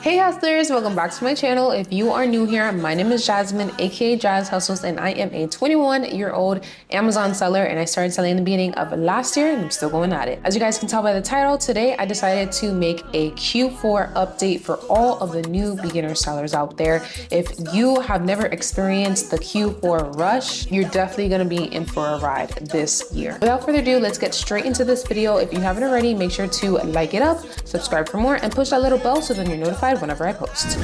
Hey hustlers, welcome back to my channel. If you are new here, my name is Jasmine, aka Jazz Hustles, and I am a 21-year-old Amazon seller, and I started selling in the beginning of last year, and I'm still going at it. As you guys can tell by the title, today I decided to make a Q4 update for all of the new beginner sellers out there. If you have never experienced the Q4 rush, you're definitely gonna be in for a ride this year. Without further ado, let's get straight into this video. If you haven't already, make sure to like it up, subscribe for more, and push that little bell so then you're notified whenever I post.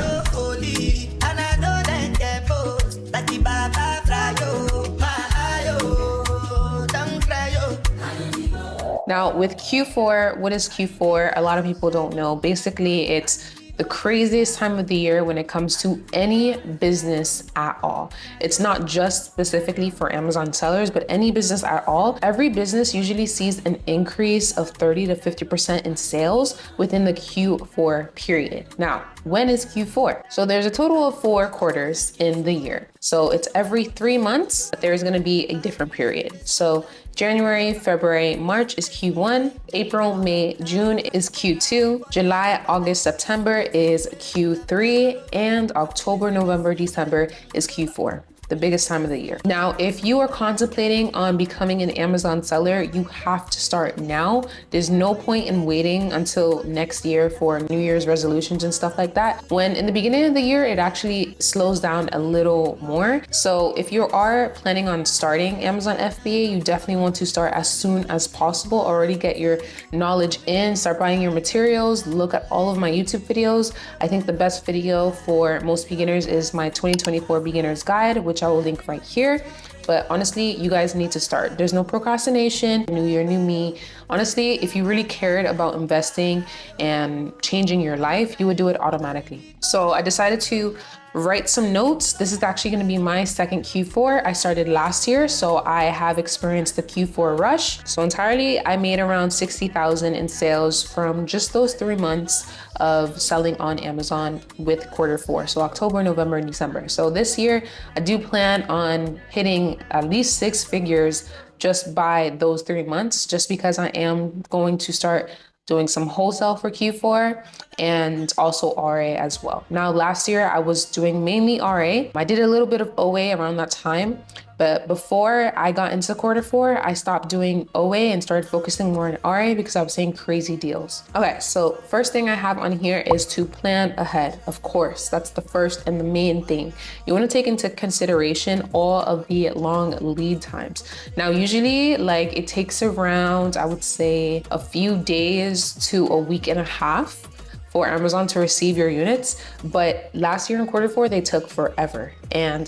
Now with Q4, what is Q4? A lot of people don't know. Basically, it's the craziest time of the year when it comes to any business at all. It's not just specifically for Amazon sellers, but any business at all. Every business usually sees an increase of 30 to 50% in sales within the Q4 period. Now, when is Q4? So there's a total of 4 quarters in the year. So it's every 3 months, but there's gonna be a different period. So January, February, March is Q1, April, May, June is Q2, July, August, September is Q3, and October, November, December is Q4. The biggest time of the year. Now, if you are contemplating on becoming an Amazon seller, you have to start now. There's no point in waiting until next year for New Year's resolutions and stuff like that. When in the beginning of the year, it actually slows down a little more. So if you are planning on starting Amazon FBA, you definitely want to start as soon as possible. Already get your knowledge in, start buying your materials, look at all of my YouTube videos. I think the best video for most beginners is my 2024 Beginner's Guide, which I will link right here. But honestly, you guys need to start. There's no procrastination. New year, new me. Honestly, if you really cared about investing and changing your life, you would do it automatically. So I decided to write some notes. This is actually going to be my second Q4. I started last year, so I have experienced the Q4 rush. So entirely, I made around 60,000 in sales from just those 3 months of selling on Amazon with Q4. So October, November, and December. So this year, I do plan on hitting at least 6 figures just by those 3 months, just because I am going to start doing some wholesale for Q4 and also RA as well. Now, last year I was doing mainly RA. I did a little bit of OA around that time, but before I got into Q4, I stopped doing OA and started focusing more on RA because I was seeing crazy deals. Okay, so first thing I have on here is to plan ahead. Of course, that's the first and the main thing. You wanna take into consideration all of the long lead times. Now, usually like it takes around, I would say a few days to a week and a half for Amazon to receive your units. But last year in Q4, they took forever. And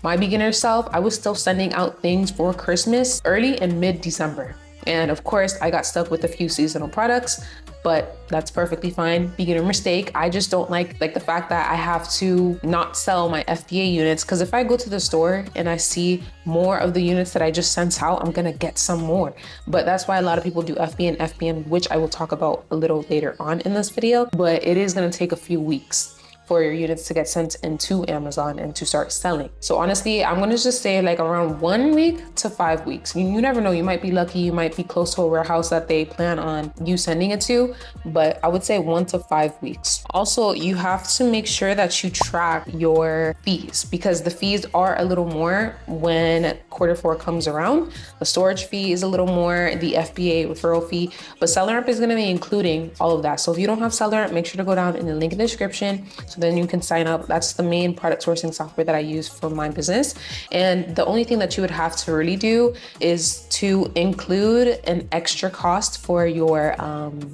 my beginner self, I was still sending out things for Christmas early and mid-December. And of course, I got stuck with a few seasonal products, but that's perfectly fine. Beginner mistake. I just don't like the fact that I have to not sell my FBA units, because if I go to the store and I see more of the units that I just sent out, I'm gonna get some more. But that's why a lot of people do FBA and FBM, which I will talk about a little later on in this video, but it is gonna take a few weeks for your units to get sent into Amazon and to start selling. So honestly, I'm gonna just say like around 1 week to 5 weeks. You never know, you might be lucky, you might be close to a warehouse that they plan on you sending it to, but I would say 1 to 5 weeks. Also, you have to make sure that you track your fees, because the fees are a little more when Q4 comes around. The storage fee is a little more, the FBA referral fee, but SellerAmp is gonna be including all of that. So if you don't have SellerAmp, make sure to go down in the link in the description, so then you can sign up. That's the main product sourcing software that I use for my business. And the only thing that you would have to really do is to include an extra cost for your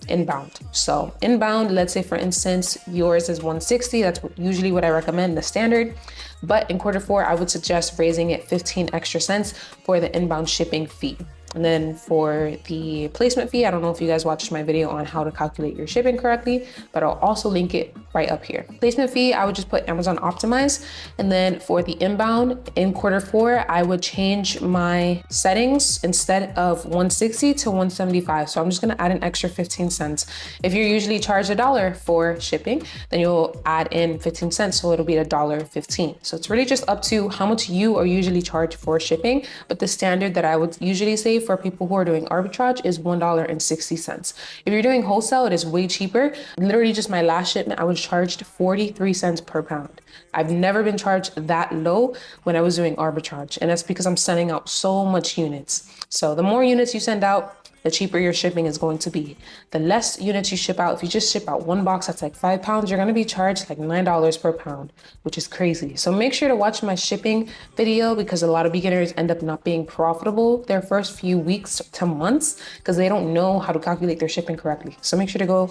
inbound. So inbound, let's say for instance, yours is 160. That's usually what I recommend, the standard. But in Q4, I would suggest raising it 15 extra cents for the inbound shipping fee. And then for the placement fee, I don't know if you guys watched my video on how to calculate your shipping correctly, but I'll also link it right up here. Placement fee, I would just put Amazon Optimize. And then for the inbound in Q4, I would change my settings instead of 160 to 175. So I'm just gonna add an extra 15 cents. If you're usually charged $1 for shipping, then you'll add in 15 cents. So it'll be $1.15. So it's really just up to how much you are usually charged for shipping. But the standard that I would usually say for people who are doing arbitrage is $1.60. If you're doing wholesale, it is way cheaper. Literally just my last shipment, I was charged 43 cents per pound. I've never been charged that low when I was doing arbitrage. And that's because I'm sending out so much units. So the more units you send out, the cheaper your shipping is going to be. The less units you ship out, if you just ship out one box that's like 5 pounds, you're gonna be charged like $9 per pound, which is crazy. So make sure to watch my shipping video because a lot of beginners end up not being profitable their first few weeks to months because they don't know how to calculate their shipping correctly. So make sure to go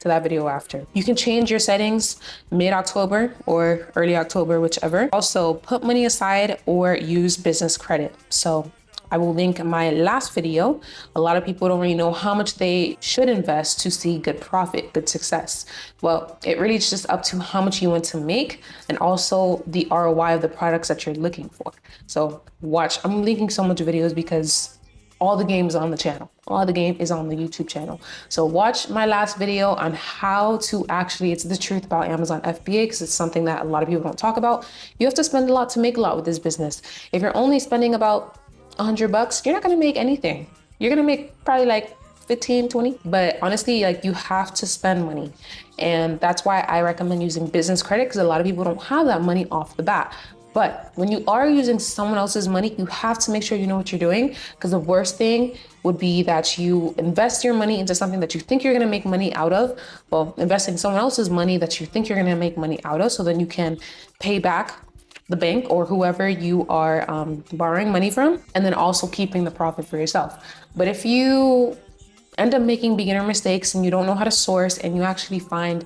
to that video after. You can change your settings mid-October or early October, whichever. Also, put money aside or use business credit. So I will link my last video. A lot of people don't really know how much they should invest to see good profit, good success. Well, it really is just up to how much you want to make and also the ROI of the products that you're looking for. So watch, I'm linking so much videos because all the game is on the channel. All the game is on the YouTube channel. So watch my last video on how to actually, it's the truth about Amazon FBA because it's something that a lot of people don't talk about. You have to spend a lot to make a lot with this business. If you're only spending about $100, you're not gonna make anything. You're gonna make probably like 15, 20. But honestly, like you have to spend money. And that's why I recommend using business credit because a lot of people don't have that money off the bat. But when you are using someone else's money, you have to make sure you know what you're doing because the worst thing would be that you invest your money into something that you think you're gonna make money out of. Well, investing someone else's money that you think you're gonna make money out of so then you can pay back the bank or whoever you are borrowing money from, and then also keeping the profit for yourself. But if you end up making beginner mistakes and you don't know how to source and you actually find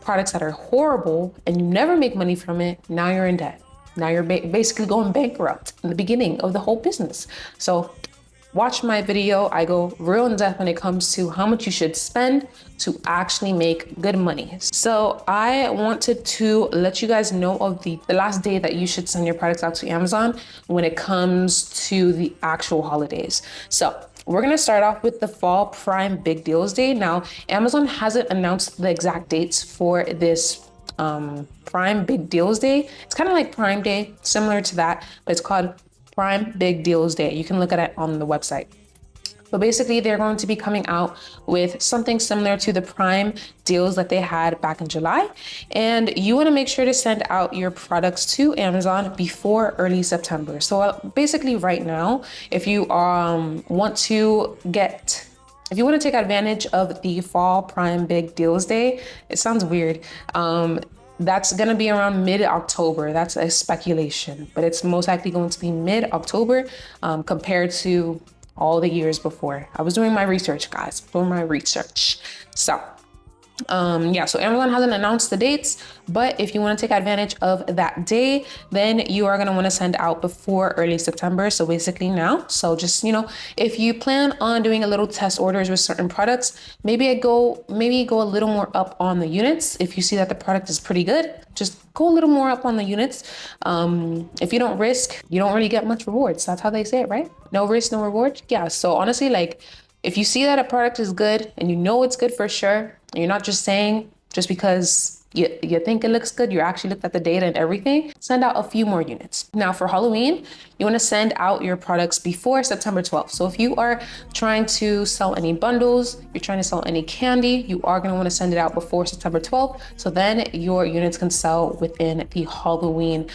products that are horrible and you never make money from it, now you're in debt. Now you're basically going bankrupt in the beginning of the whole business. So watch my video. I go real in depth when it comes to how much you should spend to actually make good money. So I wanted to let you guys know of the last day that you should send your products out to Amazon when it comes to the actual holidays. So we're gonna start off with the Fall Prime Big Deals Day. Now, Amazon hasn't announced the exact dates for this Prime Big Deals Day. It's kind of like Prime Day, similar to that, but it's called Prime Big Deals Day. You can look at it on the website. But basically, they're going to be coming out with something similar to the Prime deals that they had back in July. And you want to make sure to send out your products to Amazon before early September. So basically right now, if you want to take advantage of the Fall Prime Big Deals Day, it sounds weird. That's going to be around mid-October. That's a speculation, but it's most likely going to be mid-October compared to all the years before. I was doing my research, guys, So so Amazon hasn't announced the dates, but if you want to take advantage of that day, then you are going to want to send out before early September. So basically now. So just, if you plan on doing a little test orders with certain products, maybe go a little more up on the units. If you see that the product is pretty good, just go a little more up on the units. If you don't risk, you don't really get much rewards. That's how they say it, right? No risk, no reward. Yeah. So honestly, like if you see that a product is good and you know it's good for sure, and you're not just saying just because you think it looks good, you actually looked at the data and everything, send out a few more units. Now for Halloween, you want to send out your products before September 12th. So if you are trying to sell any bundles, you're trying to sell any candy, you are going to want to send it out before September 12th. So then your units can sell within the Halloween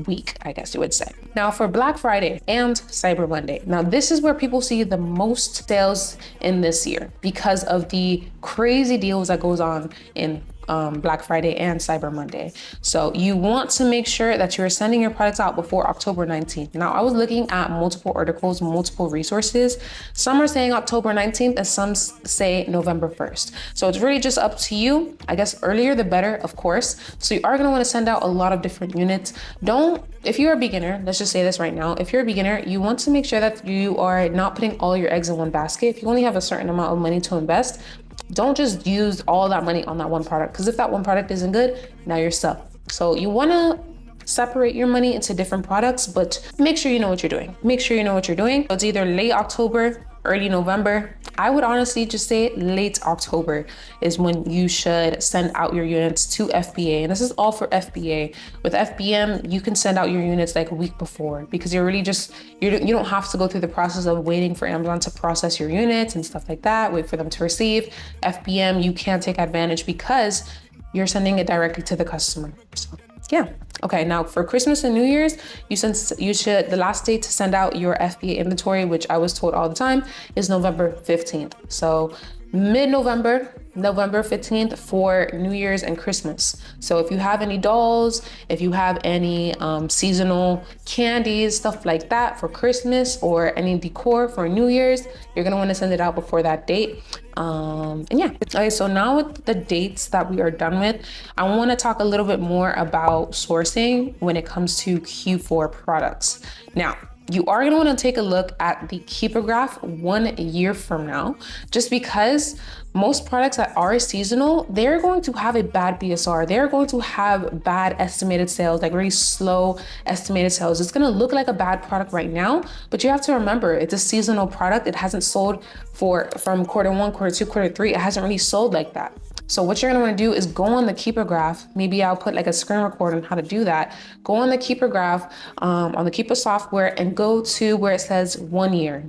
week, I guess you would say. Now for Black Friday and Cyber Monday. Now this is where people see the most sales in this year because of the crazy deals that goes on in Black Friday and Cyber Monday. So you want to make sure that you're sending your products out before October 19th. Now I was looking at multiple articles, multiple resources. Some are saying October 19th and some say November 1st. So it's really just up to you. I guess earlier the better, of course. So you are going to want to send out a lot of different units. If you're a beginner, let's just say this right now. If you're a beginner, you want to make sure that you are not putting all your eggs in one basket. If you only have a certain amount of money to invest, don't just use all that money on that one product, because if that one product isn't good, now you're stuck. So you want to separate your money into different products, but make sure you know what you're doing. Make sure you know what you're doing. It's either late October early November. I would honestly just say late October is when you should send out your units to FBA. And this is all for FBA. With FBM, you can send out your units like a week before, because you're really just, you don't have to go through the process of waiting for Amazon to process your units and stuff like that, wait for them to receive. FBM, you can take advantage because you're sending it directly to the customer. So yeah. Okay, now for Christmas and New Year's, the last date to send out your FBA inventory, which I was told all the time, is November 15th. So mid-November, November 15th for New Year's and Christmas. So if you have any dolls, if you have any seasonal candies, stuff like that for Christmas, or any decor for New Year's, you're gonna wanna send it out before that date. And yeah, okay, so now with the dates that we are done with, I wanna talk a little bit more about sourcing when it comes to Q4 products. Now, you are going to want to take a look at the Keeper graph 1 year from now, just because most products that are seasonal, they're going to have a bad BSR. They're going to have bad estimated sales, like very slow estimated sales. It's going to look like a bad product right now, but you have to remember it's a seasonal product. It hasn't sold from quarter 1, quarter 2, quarter 3. It hasn't really sold like that. So what you're gonna wanna do is go on the Keeper graph. Maybe I'll put like a screen record on how to do that. Go on the Keeper graph, on the Keeper software, and go to where it says 1 year.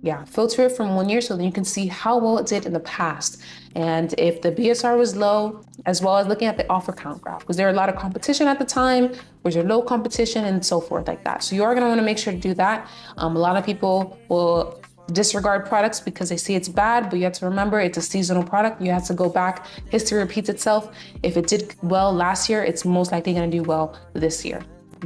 Yeah, filter it from 1 year so that you can see how well it did in the past. And if the BSR was low, as well as looking at the offer count graph, because there are a lot of competition at the time, was there low competition and so forth like that. So you are gonna wanna make sure to do that. A lot of people will disregard products because they see it's bad, but you have to remember it's a seasonal product. You have to go back. History repeats itself. If it did well last year, it's most likely going to do well this year.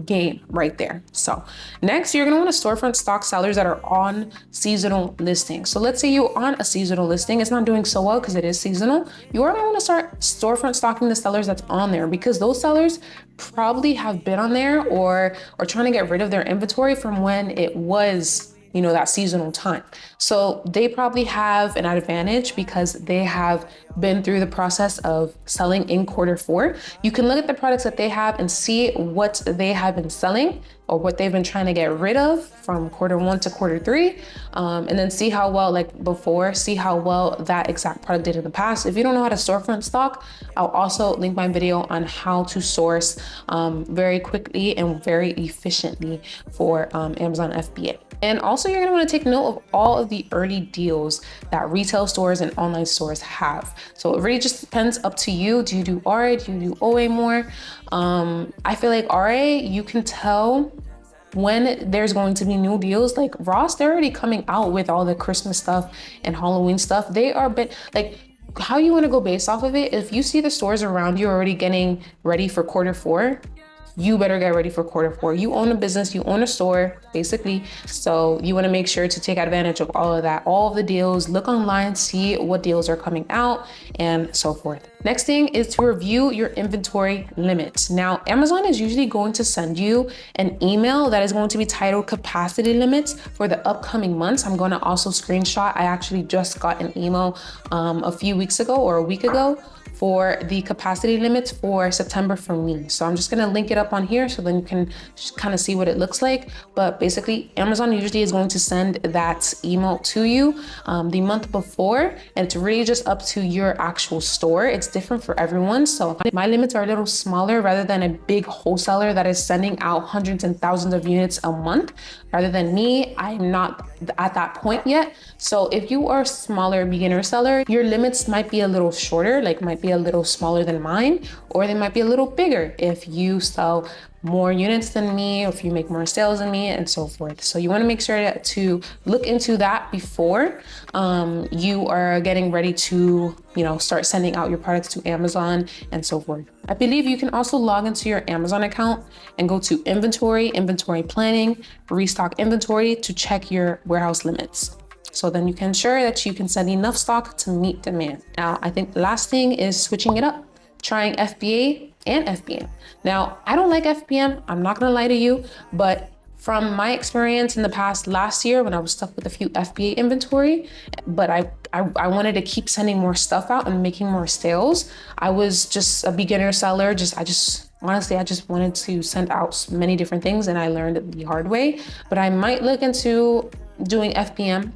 Game right there. So next, you're going to want to storefront stock sellers that are on seasonal listings. So let's say you're on a seasonal listing. It's not doing so well because it is seasonal. You are going to want to start storefront stocking the sellers that's on there, because those sellers probably have been on there or trying to get rid of their inventory from when it was, you know, that seasonal time. So they probably have an advantage because they have been through the process of selling in quarter 4. You can look at the products that they have and see what they have been selling or what they've been trying to get rid of from quarter 1 to quarter 3. And then see how well, like before, see how well that exact product did in the past. If you don't know how to storefront stock, I'll also link my video on how to source very quickly and very efficiently for Amazon FBA. And also you're gonna wanna take note of all of the early deals that retail stores and online stores have. So it really just depends up to you. Do you do RA? Do you do OA more? I feel like RA, you can tell when there's going to be new deals. Like Ross, they're already coming out with all the Christmas stuff and Halloween stuff. They are like, how you wanna go based off of it, if you see the stores around you already getting ready for quarter 4, you better get ready for quarter 4. You own a business, you own a store, basically. So you wanna make sure to take advantage of all of that, all of the deals, look online, see what deals are coming out and so forth. Next thing is to review your inventory limits. Now, Amazon is usually going to send you an email that is going to be titled capacity limits for the upcoming months. I'm gonna also screenshot. I actually just got an email a few weeks ago or a week ago for the capacity limits for September for me. So I'm just gonna link it up on here so then you can just kind of see what it looks like. But basically, Amazon usually is going to send that email to you the month before, and it's really just up to your actual store. It's different for everyone. So my limits are a little smaller rather than a big wholesaler that is sending out hundreds and thousands of units a month. Rather than me, I'm not at that point yet. So if you are a smaller beginner seller, your limits might be a little shorter, like might be a little smaller than mine, or they might be a little bigger if you sell more units than me, or if you make more sales than me, and so forth. So you want to make sure to look into that before you are getting ready to, start sending out your products to Amazon and so forth. I believe you can also log into your Amazon account and go to inventory planning, restock inventory to check your warehouse limits. So then you can ensure that you can send enough stock to meet demand. Now, I think the last thing is switching it up, trying FBA and FBM. Now, I don't like FBM, I'm not gonna lie to you, but from my experience in the past last year when I was stuck with a few FBA inventory, but I wanted to keep sending more stuff out and making more sales. I was just a beginner seller, honestly, I just wanted to send out many different things and I learned it the hard way. But I might look into doing FBM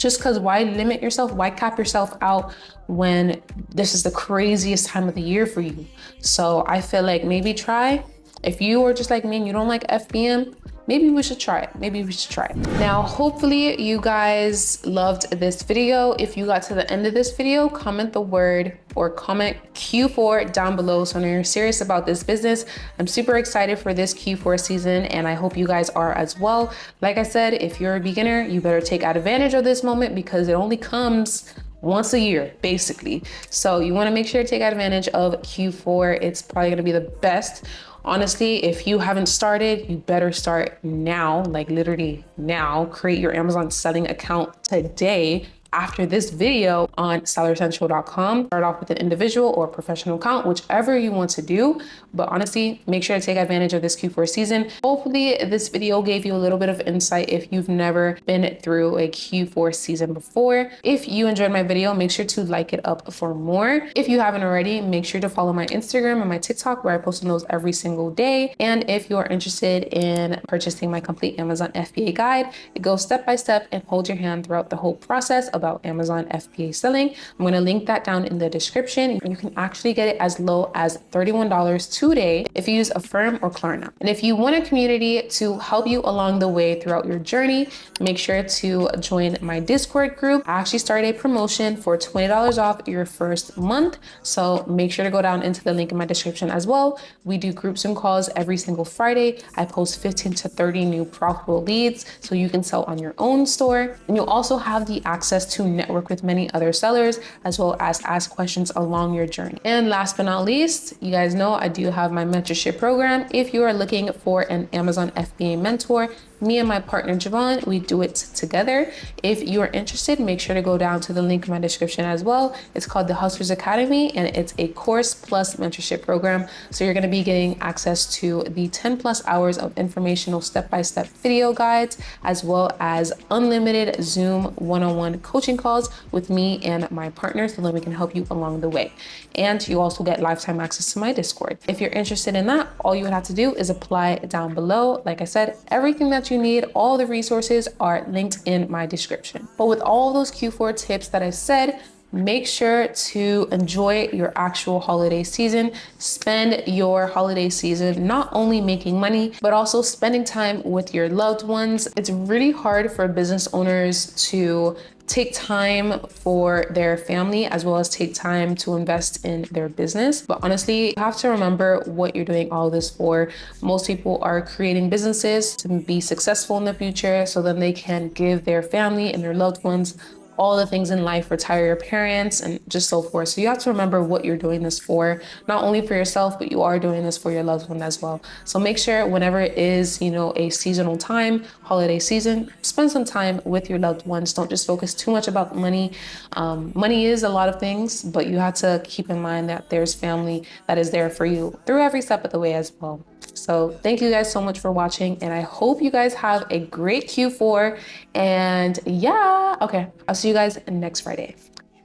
Just because why limit yourself? Why cap yourself out when this is the craziest time of the year for you? So I feel like maybe try. If you are just like me and you don't like FBM, maybe we should try it. Maybe we should try it. Now, hopefully you guys loved this video. If you got to the end of this video, comment the word or comment Q4 down below. So I know you're serious about this business. I'm super excited for this Q4 season and I hope you guys are as well. Like I said, if you're a beginner, you better take advantage of this moment because it only comes once a year, basically. So you wanna make sure to take advantage of Q4. It's probably gonna be the best. Honestly, if you haven't started, you better start now, like literally now. Create your Amazon selling account today after this video on sellercentral.com. Start off with an individual or professional account, whichever you want to do. But honestly, make sure to take advantage of this Q4 season. Hopefully this video gave you a little bit of insight if you've never been through a Q4 season before. If you enjoyed my video, make sure to like it up for more. If you haven't already, make sure to follow my Instagram and my TikTok where I post on those every single day. And if you are interested in purchasing my complete Amazon FBA guide, it goes step by step and holds your hand throughout the whole process about Amazon FBA selling. I'm going to link that down in the description. You can actually get it as low as $31 today if you use Affirm or Klarna. And if you want a community to help you along the way throughout your journey, make sure to join my Discord group. I actually started a promotion for $20 off your first month. So make sure to go down into the link in my description as well. We do groups and calls every single Friday. I post 15 to 30 new profitable leads so you can sell on your own store. And you'll also have the access to network with many other sellers as well as ask questions along your journey. And last but not least, you guys know I do have my mentorship program. If you are looking for an Amazon FBA mentor, me and my partner Javon, we do it together. If you are interested, make sure to go down to the link in my description as well. It's called the Hustlers Academy and it's a course plus mentorship program. So you're gonna be getting access to the 10+ hours of informational step-by-step video guides, as well as unlimited Zoom one-on-one coaching calls with me and my partner so that we can help you along the way. And you also get lifetime access to my Discord. If you're interested in that, all you would have to do is apply down below. Like I said, everything that you need, all the resources are linked in my description. But with all those Q4 tips that I said, make sure to enjoy your actual holiday season. Spend your holiday season not only making money, but also spending time with your loved ones. It's really hard for business owners to take time for their family as well as take time to invest in their business. But honestly, you have to remember what you're doing all this for. Most people are creating businesses to be successful in the future so then they can give their family and their loved ones all the things in life, retire your parents and just so forth. So you have to remember what you're doing this for, not only for yourself, but you are doing this for your loved one as well. So make sure whenever it is, a seasonal time, holiday season, spend some time with your loved ones. Don't just focus too much about money. Money is a lot of things, but you have to keep in mind that there's family that is there for you through every step of the way as well. So thank you guys so much for watching and I hope you guys have a great Q4 and yeah, okay, I'll see you guys next Friday.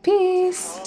Peace.